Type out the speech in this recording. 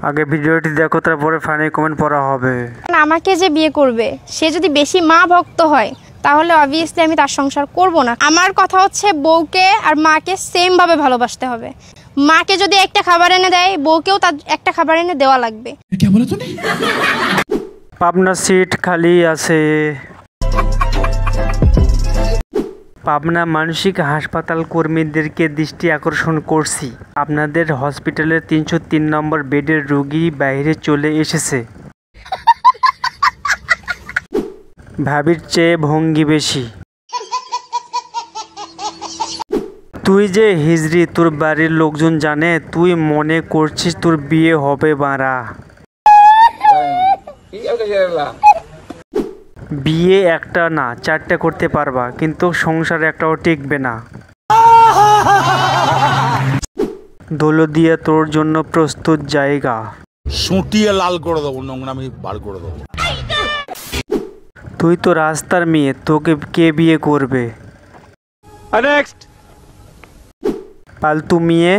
আগে ভিডিওটি দেখো, তারপরে ফানি কমেন্ট পড়া হবে। আমাকে যে বিয়ে করবে সে যদি বেশি মা ভক্ত হয় তাহলে অবভিয়াসলি আমি তার সংসার করব না। আমার কথা হচ্ছে বউকে আর মাকে সেম ভাবে ভালোবাসতে হবে। মাকে যদি একটা খাবার এনে দেয়, বউকেও তার একটা খাবার এনে দেওয়া লাগবে। পাবনা সিট খালি আছে। পাবনা মানসিক হাসপাতাল কর্মীদেরকে দৃষ্টি আকর্ষণ করছি, আপনাদের হসপিটালের 303 নম্বর বেডের রোগী বাইরে চলে এসেছে। ভাবির চেয়ে ভঙ্গি বেশি। তুই যে হিজড়ি, তোর বাড়ির লোকজন জানে তুই মনে করছিস তোর বিয়ে হবে বাড়া। বিয়ে একটা না 4টে করতে পারবা, কিন্তু সংসার একটাও টিকবে না। দোলো দিয়ে তোর জন্য প্রস্তুত জায়গা। সুটিয়ে লাল করে দেবো, নোংরামি বার করে দেবো। তুই তো রাস্তার মেয়ে, তোকে কে বিয়ে করবে? পালতু মেয়ে।